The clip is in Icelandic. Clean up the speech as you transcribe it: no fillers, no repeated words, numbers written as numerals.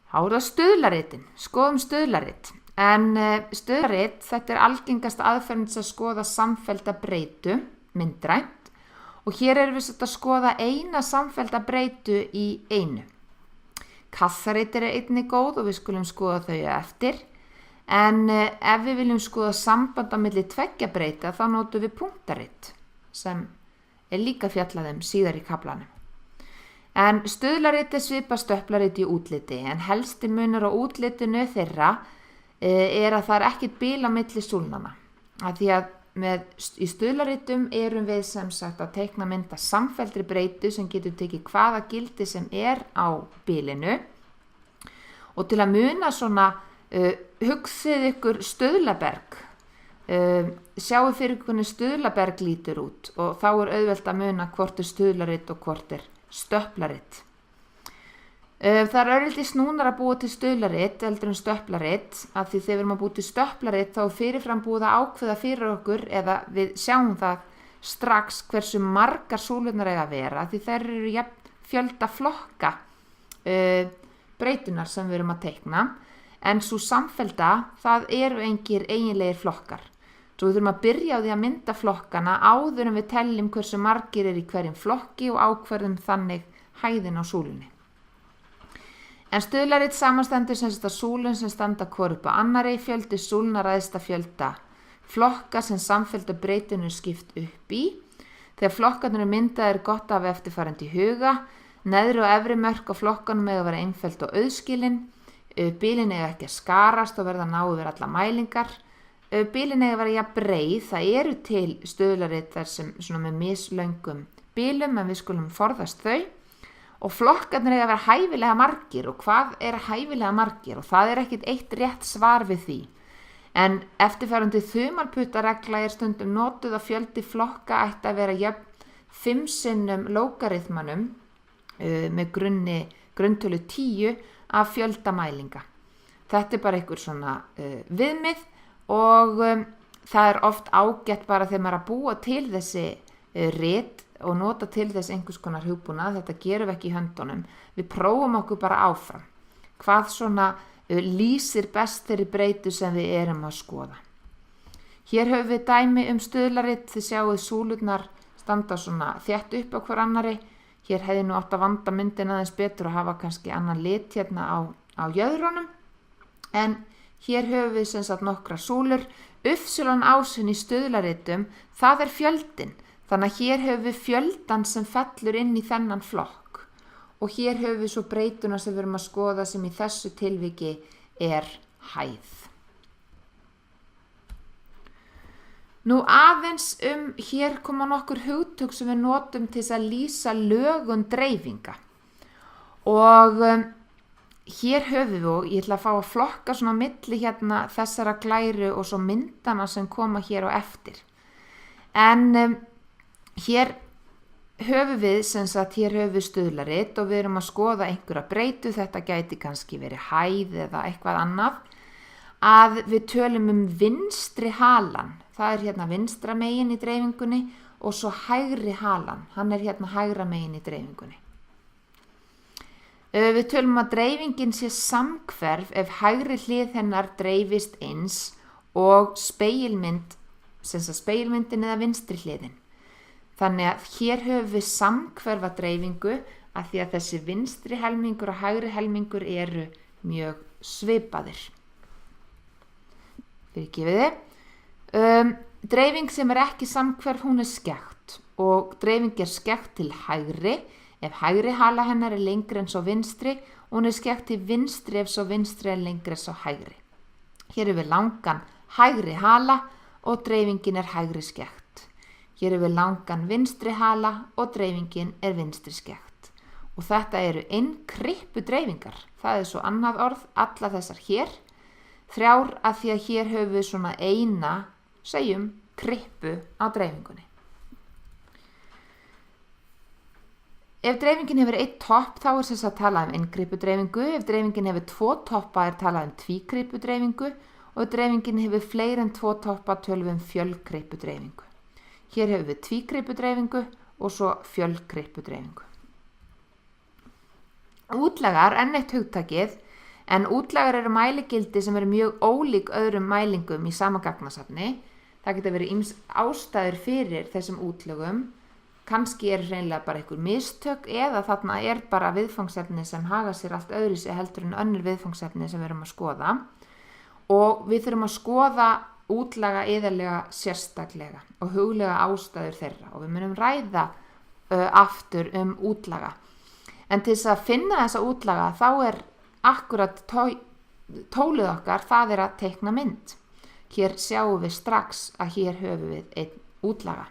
Þá er það stuðlaritin, skoðum stuðlarit. En stuðlarit, þetta er algengast aðferðin til að skoða samfellda breytu, myndrænt, og hér erum við að skoða eina samfellda breytu í einu. Kassarit er einnig góð og við skulum skoða þau eftir, en ef við viljum skoða samband á milli tveggja breyta þá notum við punktarit, sem er líka fjallað síðar í kaflanum. En stuðlarit er svipað stöplarit í útliti, en helsti munur á útlitinu þeirra er að það er ekkert bil á milli súlnanna. Af því að í stuðlaritum erum við sem sagt að teikna mynda samfelldri breytu sem getur tekið hvaða gildi sem er á bilinu. Og til að muna svona, hugsið ykkur stuðlaberg, sjáu fyrir hvernig stuðlaberg lítur út og þá er auðvelt að muna hvort er stuðlarit og hvort er stöplarit. Það er örlítið snúnar að búa til stuðlarit heldur en stöplarit, af því þegar við erum að búa til stöplarit þá er fyrirfram búið að ákveða fyrir okkur eða við sjáum það strax hversu margar súlurnar eiga að vera, því þær eru jafn fjölda flokka breytunar sem við erum að teikna, en svo samfellda það eru engir eiginlegir flokkar. Svo við þurfum að byrja á því að mynda flokkana áður en við teljum hversu margir í hverjum flokki og ákverðum þannig hæðin á súlunni. En stuðlarit samanstendur sem sagt að súlun sem standa hvor upp á annarri, fjöldi súlna ræðst að fjölda flokka sem samfellda breytinu er skipt upp í. Þegar flokkarnir eru myndaðir er gott að hafa eftirfarandi í huga. Neðri og efri mörk á flokkanum eiga að vera einfelld og auðskilin. Bilin eiga ekki að skarast og verða ná yfir alla mælingar. Bilin eiga að vera jafn breið, það eru til stuðlarit þar sem svona með mislöngum bilum, en við skulum forðast þau. Og flokkarnir eiga að vera hæfilega margir, og hvað er hæfilega margir? Og það er ekkit eitt rétt svar við því. En eftirfarandi þumalputtaregla er stundum notuð að fjöldi flokka ætti að vera jafn 5 sinnum lógarithmanum með grunntölu 10 af fjölda mælinga. Þetta er bara einhver svona viðmið og það er oft ágætt bara þegar maður að búa til þessi rit og nota til þess einhvers konar hugbúnað. Þetta gerum við ekki í höndunum. Við prófum okkur bara áfram. Hvað svona lýsir best þeirri breytu sem við erum að skoða. Hér höfum við dæmi stuðlarit. Þið sjáuð súlurnar standa svona þétt upp á hver annari. Hér hefði nú átt að vanda myndin aðeins betur og hafa kannski annan lit hérna á jöðrunum. En hér höfum við sem sagt nokkra súlur. Uppsilon ásinn í stuðlaritum, það er fjöldin. Þannig að hér höfum við fjöldan sem fellur inn í þennan flokk. Og hér höfum við svo breytuna sem við erum að skoða sem í þessu tilviki er hæð. Nú aðeins hér koma nokkur hugtök sem við notum til þess að lýsa lögun dreifinga. Og hér höfum við, og ég ætla að fá að flokka svona milli hérna þessara glæru og svo myndana sem koma hér á eftir. En hér höfum við, sem sagt, hér höfum við stuðlarit og við erum að skoða einhverja breytu, þetta gæti kannski verið hæð eða eitthvað annað, að við tölum vinstri halan. Það er hérna vinstra megin í dreifingunni og svo hægri halan, hann er hérna hægra megin í dreifingunni. Við tölum að dreifingin sé samhverf ef hægri hlið hennar dreifist eins og spegilmynd, sem sagt spegilmyndin eða vinstri hliðin. Þannig að hér höfum við samhverfa dreifingu af því að þessi vinstri helmingur og hægri helmingur eru mjög svipaðir. Fyrirgefið þið. Dreifing sem er ekki samhverf, hún er skekkt og dreifing er skekkt til hægri ef hægri hala hennar er lengri en svo vinstri og hún er skekkt til vinstri ef svo vinstri er lengri en svo hægri. Hér er við langan hægri hala og dreifingin er hægri skekkt. Hér er við langan vinstri hala og dreifingin er vinstri skekkt. Og þetta eru innkrippu dreifingar. Það er svo annað orð, alla þessar hér. 3 af því að hér höfum við svona eina, segjum, krippu á dreifingunni. Ef dreifingin hefur 1 topp þá er þess að tala innkrippu dreifingu. Ef dreifingin hefur 2 toppa er talað tvíkrippu dreifingu og ef dreifingin hefur fleiri en 2 toppa tölum fjölkrippu dreifingu. Hér hefur við tvíkrippu dreifingu og svo fjölkrippu dreifingu. Útlagar, enn eitt hugtakið, En útlagar eru mæligildi sem eru mjög ólík öðrum mælingum í sama gagnasafni. Það geta verið ýmis ástæður fyrir þessum útlögum. Kannski hreinlega bara einhver mistök eða þarna bara viðfangsefni sem haga sér allt öðruvísi heldur en önnur viðfangsefni sem við erum að skoða. Og við þurfum að skoða útlaga iðarlega sérstaklega og huglega ástæður þeirra og við munum ræða aftur útlaga. En til þess að finna þessa útlaga þá akkurat tólið okkar, það að teikna mynd. Hér sjáum við strax að hér höfum við einn útlaga.